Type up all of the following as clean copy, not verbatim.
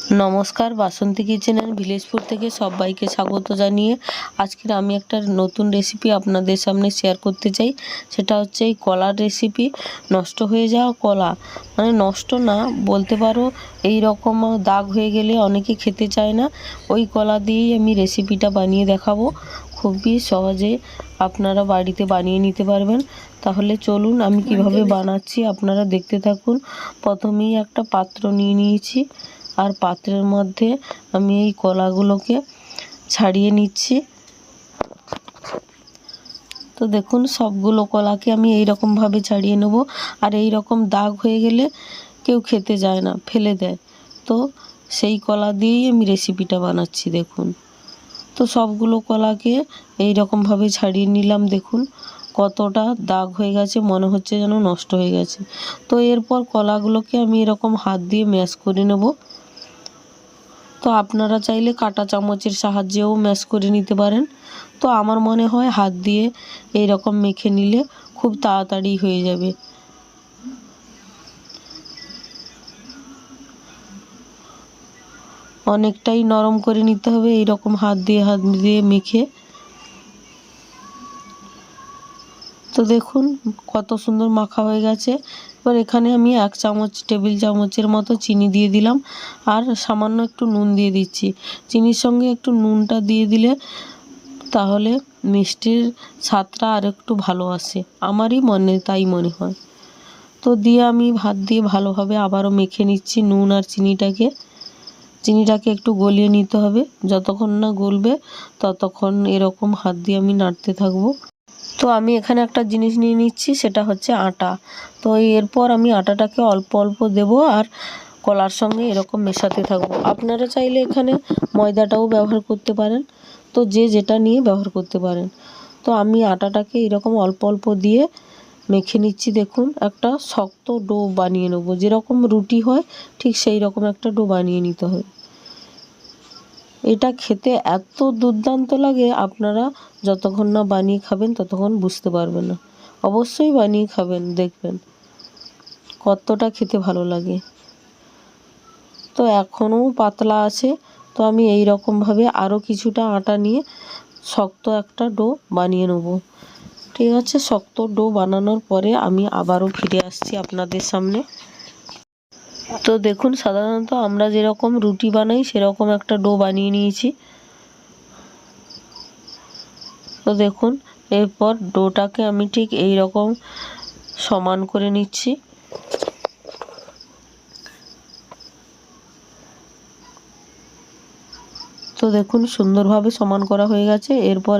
নমস্কার, বাসন্তী kitchen and village food থেকে সবাইকে স্বাগত জানিয়ে আজকের আমি একটা নতুন রেসিপি আপনাদের সামনে শেয়ার করতে চাই। সেটা হচ্ছে এই কলার রেসিপি। নষ্ট হয়ে যাওয়া কলা, মানে নষ্ট না বলতে পারো, এই রকম দাগ হয়ে গেলে অনেকে খেতে চায় না। ওই কলা দিয়েই আমি রেসিপিটা বানিয়ে দেখাবো। খুবই সহজে আপনারা বাড়িতে বানিয়ে নিতে পারবেন। তাহলে চলুন আমি কিভাবে বানাচ্ছি আপনারা দেখতে থাকুন। প্রথমেই একটা পাত্র নিয়ে নিয়েছি, আর পাত্রের মধ্যে আমি এই কলাগুলোকে ছাড়িয়ে নিচ্ছি। তো দেখুন, সবগুলো কলাকে আমি এই রকমভাবে ছাড়িয়ে নেব। আর এই রকম দাগ হয়ে গেলে কেউ খেতে যায় না, ফেলে দেয়। তো সেই কলা দিয়েই আমি রেসিপিটা বানাচ্ছি। দেখুন, তো সবগুলো কলাকে এই রকমভাবে ছাড়িয়ে নিলাম। দেখুন কতটা দাগ হয়ে গেছে, মনে হচ্ছে যেন নষ্ট হয়ে গেছে। তো এরপর কলাগুলোকে আমি এরকম হাত দিয়ে ম্যাশ করে নেব। তো আপনারা চাইলে কাঁটা চামচের সাহায্যেও ম্যাশ করে নিতে পারেন। তো আমার মনে হয় হাত দিয়ে এই রকম মেখে নিলে খুব তাড়াতাড়ি হয়ে যাবে। অনেকটাই নরম করে নিতে হবে এই রকম হাত দিয়ে মেখে। তো দেখুন কত সুন্দর মাখা হয়ে গেছে। এবার এখানে আমি 1 চামচ টেবিল চামচের মতো চিনি দিয়ে দিলাম, আর সামান্য একটু নুন দিয়ে দিচ্ছি। চিনির সঙ্গে একটু নুনটা দিয়ে দিলে তাহলে মিষ্টির স্বাদটা আর একটু ভালো আসে, আমারই তাই মনে হয়। তো দিয়ে আমি হাত দিয়ে ভালোভাবে আবারও মেখে নিচ্ছি নুন আর চিনিটাকে একটু গলিয়ে নিতে হবে। যতক্ষণ না গলবে ততক্ষণ এরকম হাত দিয়ে আমি নাড়তে থাকবো। তো আমি এখানে একটা জিনিস নিয়ে নিচ্ছি, সেটা হচ্ছে আটা। তো এরপর আমি আটাটাকে অল্প অল্প দেব, আর কলার সঙ্গে এরকম মেশাতে থাকবো। আপনারা চাইলে এখানে ময়দাটাও ব্যবহার করতে পারেন, তো যে যেটা নিয়ে ব্যবহার করতে পারেন। তো আমি আটাটাকে এরকম অল্প অল্প দিয়ে মেখে নিচ্ছি। দেখুন একটা শক্ত ডো বানিয়ে নেবো, যেরকম রুটি হয় ঠিক সেই রকম একটা ডো বানিয়ে নিতে হবে। এটা খেতে এত দুর্দান্ত লাগে, আপনারা যতক্ষণ না বানিয়ে খাবেন ততক্ষণ বুঝতে পারবেন না। অবশ্যই বানিয়ে খাবেন, দেখবেন কতটা খেতে ভালো লাগে। তো এখনও পাতলা আছে, তো আমি এই রকমভাবে আরও কিছুটা আটা নিয়ে শক্ত একটা ডো বানিয়ে নেব। ঠিক আছে, শক্ত ডো বানানোর পরে আমি আবারও ফিরে আসছি আপনাদের সামনে। তো দেখুন, সাধারণত আমরা যেরকম রুটি বানাই সেরকম একটা ডো বানিয়ে নিয়েছি। তো দেখুন, এরপর ডোটাকে আমি ঠিক এই রকম সমান করে নিচ্ছি। তো দেখুন সুন্দরভাবে সমান করা হয়ে গেছে। এরপর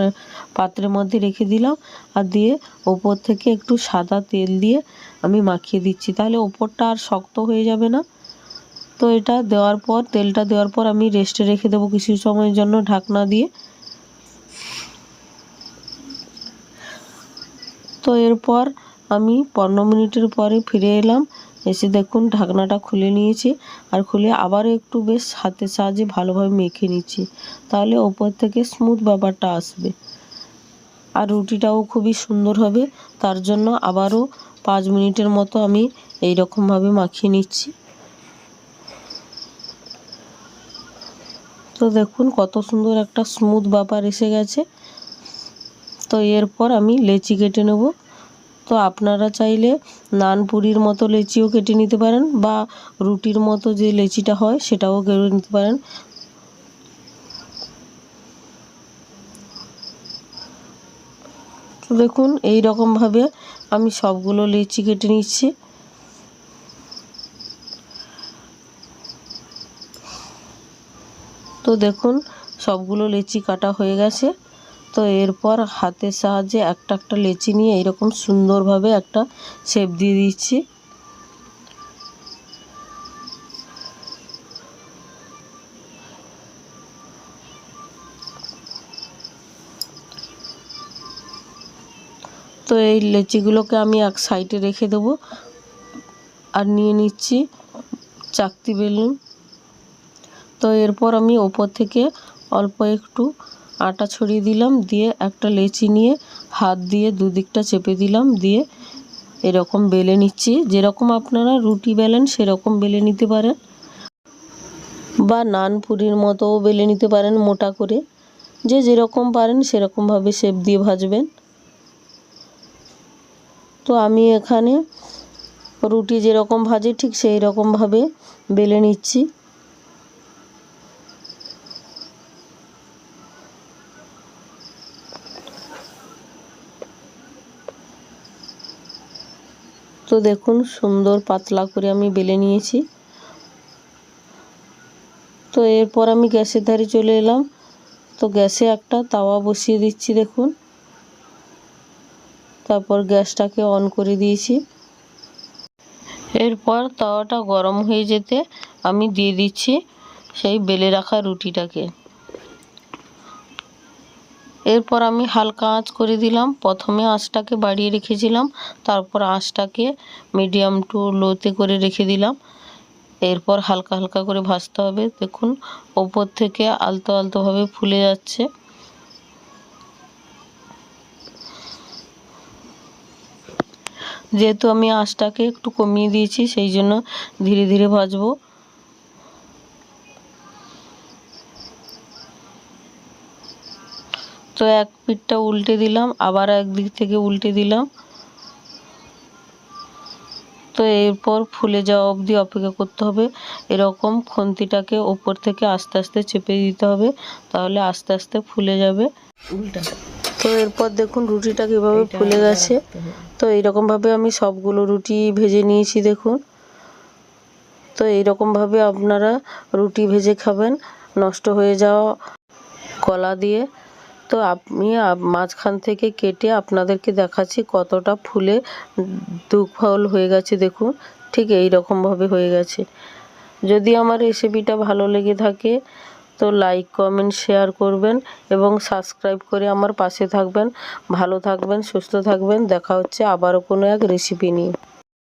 পাত্রের মধ্যে রেখে দিলাম, আর দিয়ে ওপর থেকে একটু সাদা তেল দিয়ে আমি মাখিয়ে দিচ্ছি, তাহলে ওপরটা আর শক্ত হয়ে যাবে না। তো এটা দেওয়ার পর, তেলটা দেওয়ার পর আমি রেস্টে রেখে দেবো কিছু সময়ের জন্য ঢাকনা দিয়ে। তো এরপর আমি 15 মিনিটের পরে ফিরে এলাম। এসে দেখুন ঢাকনাটা খুলে নিয়েছি, আর খুলে আবারও একটু বেশ হাতের সাহায্যে ভালোভাবে মেখে নিচ্ছি, তাহলে ওপর থেকে স্মুথ ব্যাপারটা আসবে, আর রুটিটাও খুবই সুন্দর হবে। তার জন্য আবারও 5 মিনিটের মতো আমি এই রকমভাবে মাখিয়ে নিচ্ছি। তো দেখুন কত সুন্দর একটা স্মুথ ব্যাপার এসে গেছে। তো এরপর আমি লেচি কেটে নেব। তো আপনারা চাইলে নানপুরির মতো লেচিও কেটে নিতে পারেন, বা রুটির মতো যে লেচিটা হয় সেটাও কেটে নিতে পারেন। তো দেখুন এই রকমভাবে আমি সবগুলো লেচি কেটে নিচ্ছি। তো দেখুন সবগুলো লেচি কাটা হয়ে গেছে। তো এরপর হাতের সাহায্যে একটা একটা লেচি নিয়ে এইরকম সুন্দরভাবে একটা শেপ দিয়ে দিচ্ছি। তো এই লেচিগুলোকে আমি এক সাইডে রেখে দেবো, আর নিয়ে নিচ্ছি চাকতি বেলুন। তো এরপর আমি ওপর থেকে অল্প একটু আটা ছড়িয়ে দিলাম, দিয়ে একটা লেচি নিয়ে হাত দিয়ে দুদিকটা চেপে দিলাম, দিয়ে এরকম বেলে নিচ্ছি। যেরকম আপনারা রুটি বেলেন সেরকম বেলে নিতে পারেন। বা নান পুরির মতোও বেলে নিতে পারেন মোটা করে, যে যেরকম পারেন সেরকমভাবে শেপ দিয়ে ভাজবেন। তো আমি এখানে রুটি যেরকম ভাজি ঠিক সেই রকমভাবে বেলে নিচ্ছি। তো দেখুন সুন্দর পাতলা করে আমি বেলে নিয়েছি। তো এরপর আমি গ্যাসের ধারে চলে এলাম। তো গ্যাসে একটা তাওয়া বসিয়ে দিচ্ছি দেখুন। তারপর গ্যাসটাকে অন করে দিয়েছি। এরপর তাওয়াটা গরম হয়ে যেতে আমি দিয়ে দিচ্ছি সেই বেলে রাখা রুটিটাকে। এরপর আমি হালকা আঁচ করে দিলাম। প্রথমে আঁচটাকে বাড়িয়ে রেখেছিলাম, তারপর আঁচটাকে মিডিয়াম টু লোতে করে রেখে দিলাম। এরপর হালকা হালকা করে ভাজতে হবে। দেখুন ওপর থেকে আলতো আলতোভাবে ফুলে যাচ্ছে। যেহেতু আমি আঁচটাকে একটু কমিয়ে দিয়েছি সেই জন্য ধীরে ধীরে ভাজবো। তো এক পিঠটা উল্টে দিলাম, আবার একদিক থেকে উল্টে দিলাম। তো এরপর ফুলে যাওয়া অবধি অপেক্ষা করতে হবে। এরকম খুন্তিটাকে ওপর থেকে আস্তে আস্তে চেপে দিতে হবে, তাহলে আস্তে আস্তে ফুলে যাবে। তো এরপর দেখুন রুটিটা কীভাবে ফুলে গেছে। তো এইরকমভাবে আমি সবগুলো রুটি ভেজে নিয়েছি দেখুন। তো এইরকমভাবে আপনারা রুটি ভেজে খাবেন নষ্ট হয়ে যাওয়া কলা দিয়ে। তো আমি মাঝখান থেকে কেটে আপনাদেরকে দেখাচ্ছি কতটা ফুলে দুফাল হয়ে গেছে দেখুন। ঠিক এই রকমভাবে হয়ে গেছে। যদি আমার রেসিপিটা ভালো লেগে থাকে তো লাইক কমেন্ট শেয়ার করবেন এবং সাবস্ক্রাইব করে আমার পাশে থাকবেন। ভালো থাকবেন, সুস্থ থাকবেন। দেখা হচ্ছে আবারও কোনো এক রেসিপি নিয়ে।